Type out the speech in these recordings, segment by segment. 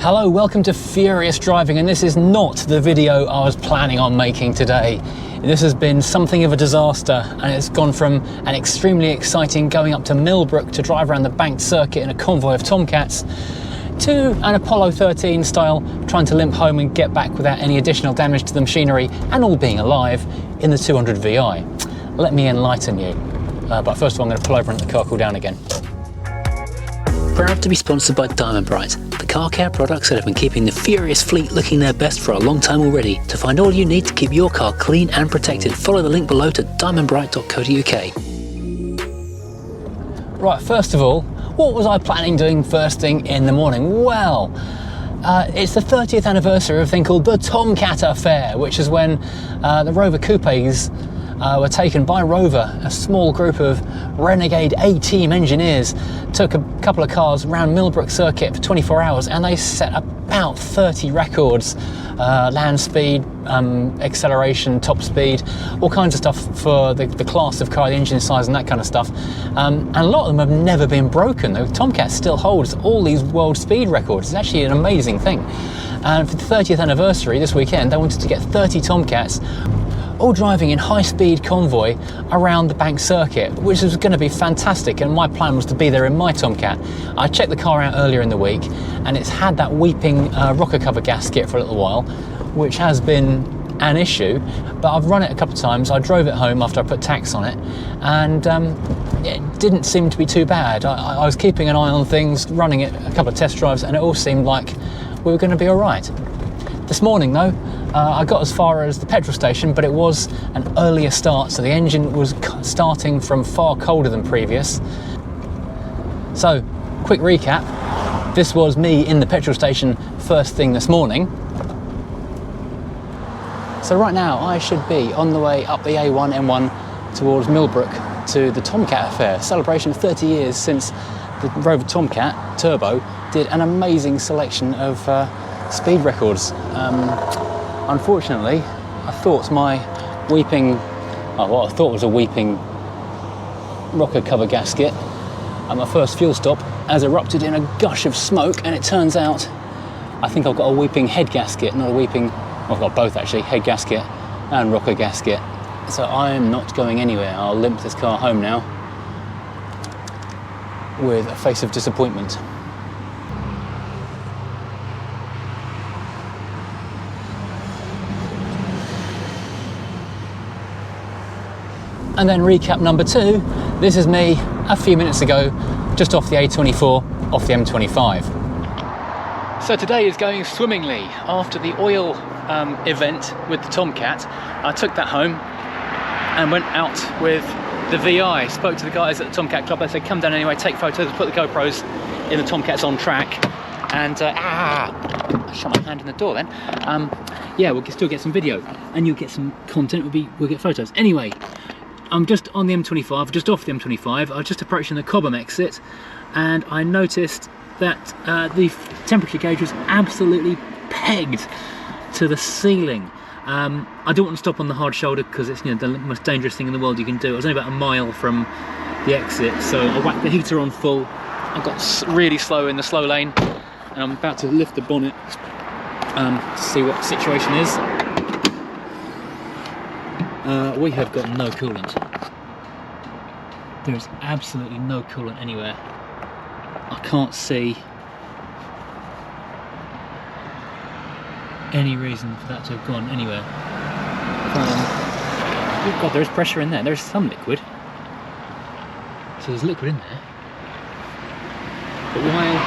Hello, welcome to Furious Driving, and this is not the video I was planning on making today. This has been something of a disaster, and it's gone from an extremely exciting going up to Millbrook to drive around the banked circuit in a convoy of Tomcats to an Apollo 13 style trying to limp home and get back without any additional damage to the machinery and all being alive in the 200 VI. Let me enlighten you. But first of all, I'm going to pull over and let the car cool down again. Proud to be sponsored by Diamond, the car care products that have been keeping the Furious fleet looking their best for a long time already. To find all you need to keep your car clean and protected, follow the link below to diamondbright.co.uk. Right, first of all, what was I planning doing first thing in the morning? Well, it's the 30th anniversary of a thing called the Tomcat Affair, which is when the Rover coupes were taken by Rover. A small group of renegade A-team engineers took a couple of cars around Millbrook circuit for 24 hours and they set about 30 records. Land speed, acceleration, top speed, all kinds of stuff for the class of car, the engine size and that kind of stuff. And a lot of them have never been broken. The Tomcat still holds all these world speed records. It's actually an amazing thing. And for the 30th anniversary this weekend, they wanted to get 30 Tomcats all driving in high-speed convoy around the bank circuit, which was going to be fantastic, and my plan was to be there in my Tomcat. I checked the car out earlier in the week and it's had that weeping rocker cover gasket for a little while, which has been an issue, but I've run it a couple of times. I drove it home after I put tax on it, and it didn't seem to be too bad. I was keeping an eye on things, running it a couple of test drives, and it all seemed like we were going to be all right. This morning though, I got as far as the petrol station, but it was an earlier start, so the engine was starting from far colder than previous. So, quick recap. This was me in the petrol station first thing this morning. So right now I should be on the way up the A1 M1 towards Millbrook to the Tomcat Affair, celebration of 30 years since the Rover Tomcat Turbo did an amazing selection of speed records. Unfortunately, I thought my weeping, what I thought was a weeping rocker cover gasket at my first fuel stop has erupted in a gush of smoke, and it turns out I think I've got a weeping head gasket, not a weeping, well, I've got both actually, head gasket and rocker gasket. So I am not going anywhere. I'll limp this car home now with a face of disappointment. And then recap number 2, this is me a few minutes ago, just off the A24, off the M25. So today is going swimmingly. After the oil event with the Tomcat, I took that home and went out with the VI. Spoke to the guys at the Tomcat Club. They said, come down anyway, take photos, put the GoPros in the Tomcats on track. And I shot my hand in the door then. Yeah, we'll still get some video and you'll get some content, we'll get photos. Anyway, I'm just on the M25, just off the M25. I was just approaching the Cobham exit and I noticed that the temperature gauge was absolutely pegged to the ceiling. I don't want to stop on the hard shoulder because it's, you know, the most dangerous thing in the world you can do. I was only about a mile from the exit, so I whacked the heater on full. I got really slow in the slow lane and I'm about to lift the bonnet to see what the situation is. We have got no coolant. There is absolutely no coolant anywhere. I can't see any reason for that to have gone anywhere. Oh God, there is pressure in there. There is some liquid. So there's liquid in there. But while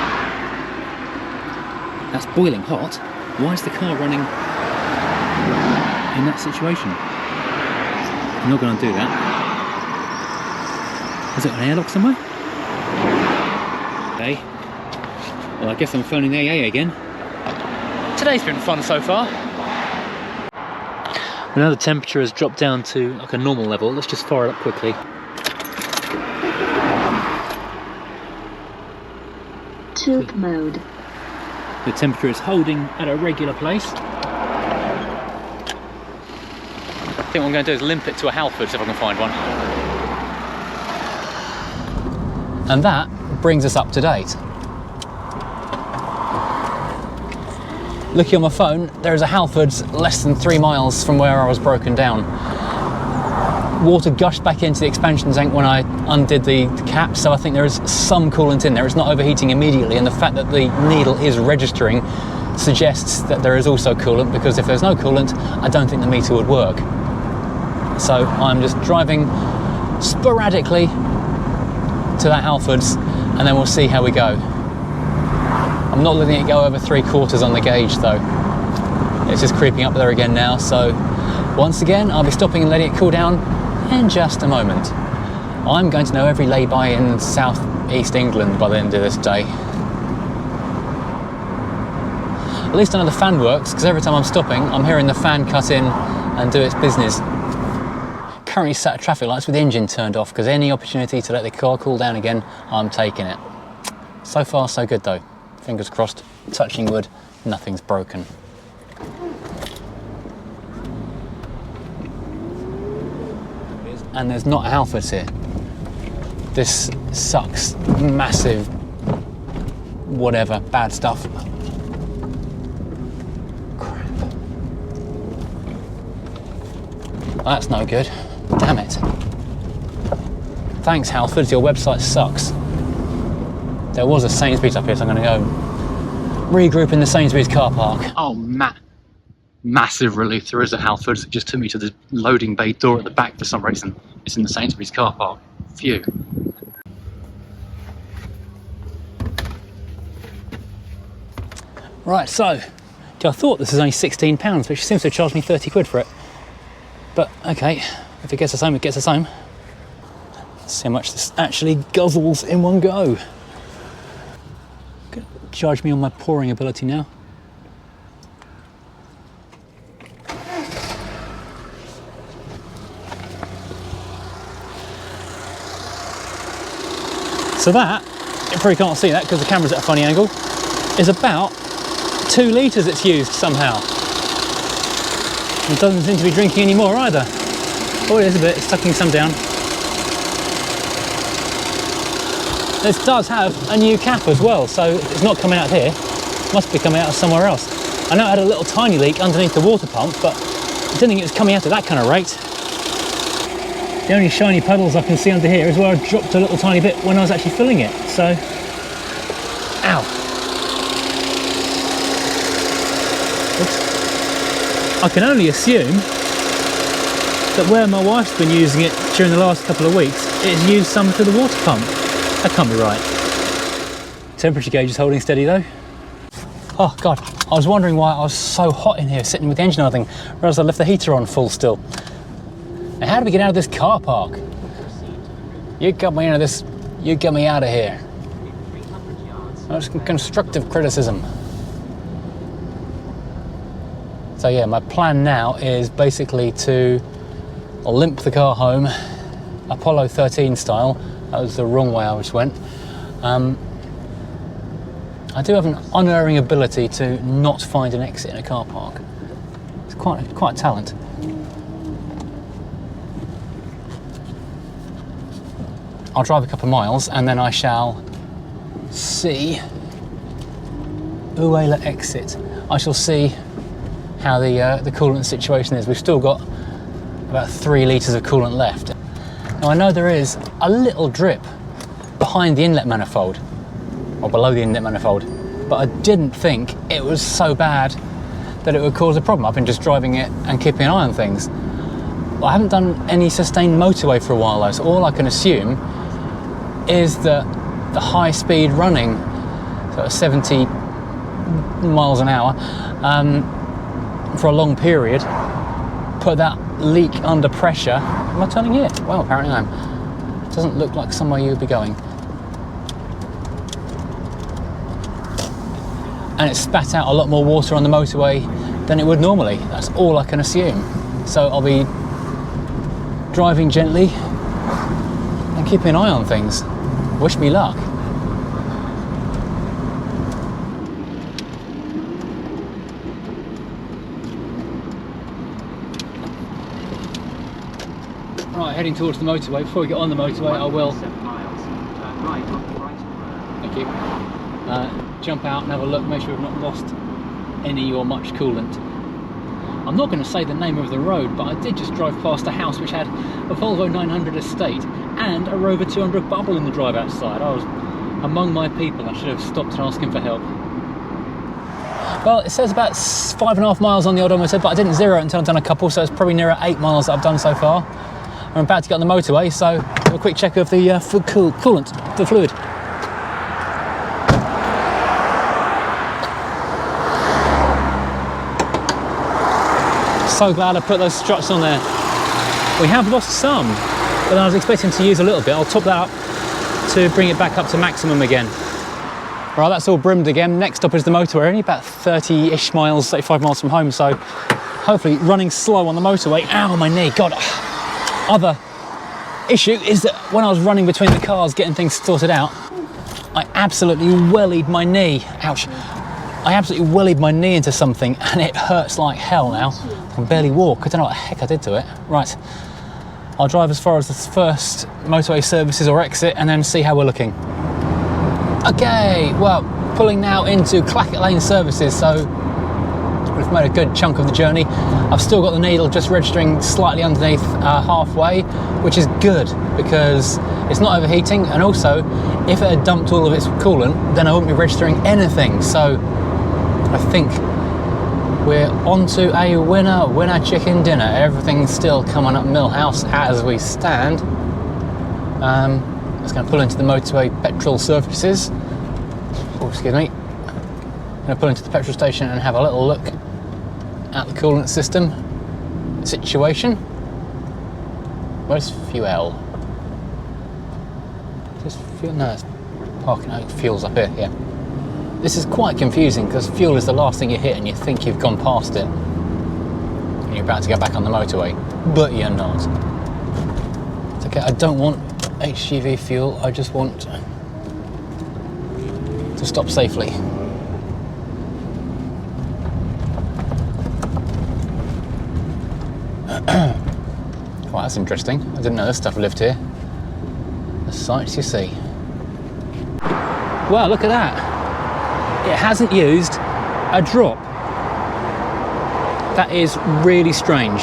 that's boiling hot, why is the car running in that situation? I'm not going to do that. Has it got an airlock somewhere? Okay. Well, I guess I'm phoning the AA again. Today's been fun so far. Well, now the temperature has dropped down to like a normal level. Let's just fire it up quickly. Tilt mode. The temperature is holding at a regular place. I think what I'm going to do is limp it to a Halfords if I can find one. And that brings us up to date. looking on my phone, there is a Halfords less than 3 miles from where I was broken down. Water gushed back into the expansion tank when I undid the cap, so I think there is some coolant in there. It's not overheating immediately, and the fact that the needle is registering suggests that there is also coolant, because if there's no coolant, I don't think the meter would work. So I'm just driving sporadically to that Halfords, and then we'll see how we go. I'm not letting it go over 3/4 on the gauge though. It's just creeping up there again now, so once again I'll be stopping and letting it cool down in just a moment. I'm going to know every lay-by in South East England by the end of this day. At least I know the fan works, because every time I'm stopping I'm hearing the fan cut in and do its business. Currently sat at traffic lights with the engine turned off, because any opportunity to let the car cool down again, I'm taking it. So far so good though. Fingers crossed, touching wood, nothing's broken. And there's not a Halfords here. This sucks. Massive, whatever, bad stuff. Crap. That's no good. Damn it. Thanks Halfords, your website sucks. There was a Sainsbury's up here, so I'm going to go regroup in the Sainsbury's car park. Oh, massive relief. There is a Halfords. It just took me to the loading bay door at the back for some reason. It's in the Sainsbury's car park. Phew. Right, so I thought this is only £16, but she seems to have charged me 30 quid for it. But okay, if it gets us home, it gets us home. Let's see how much this actually guzzles in one go. Charge me on my pouring ability now. So that, you probably can't see that because the camera's at a funny angle, is about 2 litres it's used somehow. It doesn't seem to be drinking any more either. Oh, it is a bit, it's sucking some down. This does have a new cap as well, so it's not coming out here. It must be coming out of somewhere else. I know it had a little tiny leak underneath the water pump, but I didn't think it was coming out at that kind of rate. The only shiny puddles I can see under here is where I dropped a little tiny bit when I was actually filling it, so... Ow! Oops. I can only assume that where my wife's been using it during the last couple of weeks, it's used some to the water pump. That can't be right. Temperature gauge is holding steady though. Oh God, I was wondering why I was so hot in here sitting with the engine on, whereas I left the heater on full still. Now how do we get out of this car park? You got me out of this, you get me out of here. That's constructive criticism. So yeah, my plan now is basically to limp the car home, Apollo 13 style. That was the wrong way I just went. I do have an unerring ability to not find an exit in a car park. It's quite a talent. I'll drive a couple of miles and then I shall see AYLE exit. I shall see how the coolant situation is. We've still got about 3 litres of coolant left. Now I know there is a little drip behind the inlet manifold, or below the inlet manifold, but I didn't think it was so bad that it would cause a problem. I've been just driving it and keeping an eye on things. Well, I haven't done any sustained motorway for a while though, so all I can assume is that the high speed running, sort of 70 miles an hour, for a long period, put that leak under pressure. Am I turning here? Well, apparently I am. It doesn't look like somewhere you would be going. And it spat out a lot more water on the motorway than it would normally. That's all I can assume. So I'll be driving gently and keeping an eye on things. Wish me luck. Right, heading towards the motorway. Before we get on the motorway, I will. 7 miles. Turn right on the right. Thank you. Jump out and have a look, make sure we've not lost any or much coolant. I'm not going to say the name of the road, but I did just drive past a house which had a Volvo 900 estate and a Rover 200 bubble in the drive outside. I was among my people. I should have stopped and asked him for help. Well, it says about 5.5 miles on the odometer, but I didn't zero it until I've done a couple, so it's probably nearer 8 miles that I've done so far. I'm about to get on the motorway, so have a quick check of the coolant, the fluid. So glad I put those struts on there. We have lost some, but I was expecting to use a little bit. I'll top that up to bring it back up to maximum again. Right, that's all brimmed again. Next stop is the motorway, only about 30-ish miles, 35 miles from home, so hopefully running slow on the motorway. Ow, my knee, God. Other issue is that when I was running between the cars getting things sorted out, I absolutely wellied my knee. Ouch. I absolutely wellied my knee into something and it hurts like hell now. I can barely walk. I don't know what the heck I did to it. Right, I'll drive as far as the first motorway services or exit and then see how we're looking. Okay, well, pulling now into Clackett Lane services, so we've made a good chunk of the journey. I've still got the needle just registering slightly underneath halfway, which is good because it's not overheating, and also if it had dumped all of its coolant, then I wouldn't be registering anything. So I think we're on to a winner chicken dinner. Everything's still coming up Millhouse as we stand. Just going to pull into the motorway petrol services. Oh, excuse me. I'm going to pull into the petrol station and have a little look at the coolant system situation. Where's fuel? Just fuel? No, it's parking. Oh, fuel's up here. Yeah. This is quite confusing because fuel is the last thing you hit and you think you've gone past it and you're about to get back on the motorway, but you're not. It's okay. I don't want HGV fuel. I just want to stop safely. Well, that's interesting. I didn't know this stuff lived here. The sights you see. Wow, look at that. It hasn't used a drop. That is really strange.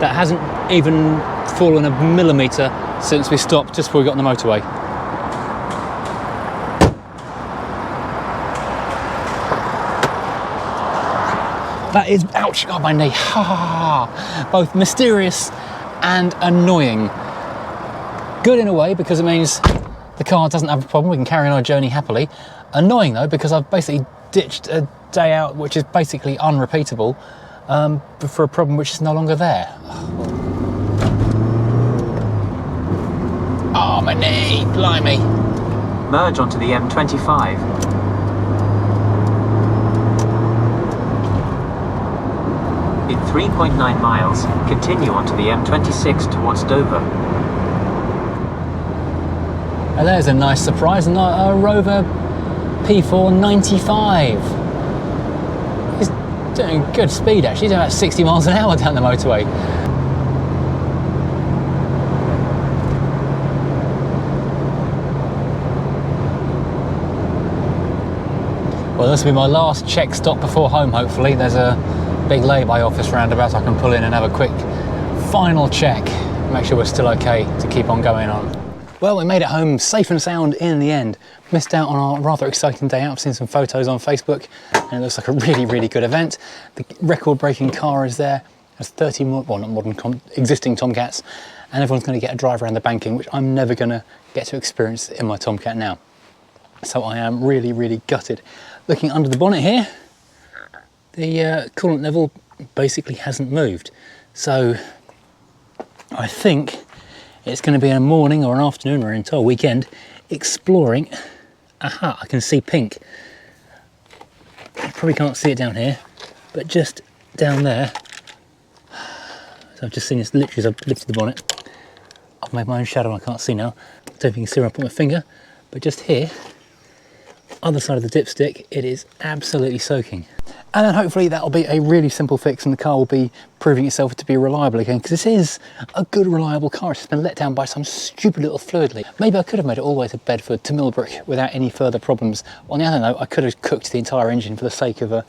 That hasn't even fallen a millimetre since we stopped just before we got on the motorway. That is, ouch, oh my knee, both mysterious and annoying. Good in a way because it means the car doesn't have a problem, we can carry on our journey happily. Annoying though because I've basically ditched a day out which is basically unrepeatable for a problem which is no longer there. Oh, my knee, blimey. Merge onto the M25. In 3.9 miles, continue onto the M26 towards Dover. Oh, there's a nice surprise, a Rover P495. He's doing good speed actually, he's doing about 60 miles an hour down the motorway. Well, this will be my last check stop before home, hopefully. There's a big lay-by office roundabout I can pull in and have a quick final check. Make sure we're still okay to keep on going on. Well, we made it home safe and sound in the end. Missed out on our rather exciting day out. I've seen some photos on Facebook and it looks like a really, really good event. The record-breaking car is there. There's 30 more, well, not modern, existing Tomcats, and everyone's going to get a drive around the banking, which I'm never going to get to experience in my Tomcat now. So I am really, really gutted. Looking under the bonnet here, the coolant level basically hasn't moved. So I think it's going to be a morning or an afternoon or an entire weekend exploring. Aha, I can see pink. You probably can't see it down here, but just down there. So I've just seen this literally as I've lifted the bonnet. I've made my own shadow, I can't see now. I don't know if you can see where I put my finger, but just here, Other side of the dipstick, it is absolutely soaking. And then hopefully that'll be a really simple fix and the car will be proving itself to be reliable again, because this is a good reliable car. It's just been let down by some stupid little fluid leak. Maybe I could have made it all the way to Bedford to Millbrook without any further problems. On the other note, I could have cooked the entire engine for the sake of a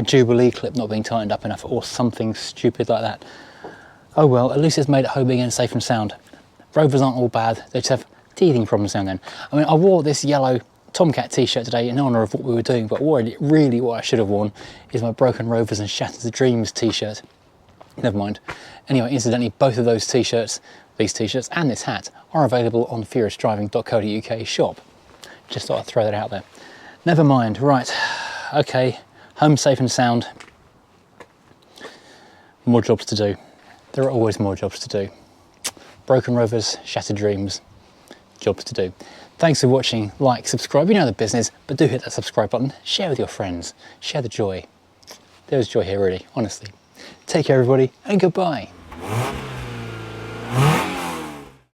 Jubilee clip not being tightened up enough or something stupid like that. Oh well, at least it's made it home again safe and sound. Rovers aren't all bad, they just have teething problems now and then. I mean, I wore this yellow Tomcat t-shirt today in honour of what we were doing, but really what I should have worn is my Broken Rovers and Shattered Dreams t-shirt. Never mind. Anyway, incidentally, both of those t-shirts, these t-shirts and this hat, are available on furiousdriving.co.uk shop. Just thought I'd throw that out there. Never mind, right, okay, home safe and sound. More jobs to do. There are always more jobs to do. Broken Rovers, Shattered Dreams, jobs to do. Thanks for watching, like, subscribe, you know the business, but do hit that subscribe button, share with your friends, share the joy. There's joy here really, honestly. Take care everybody, and goodbye.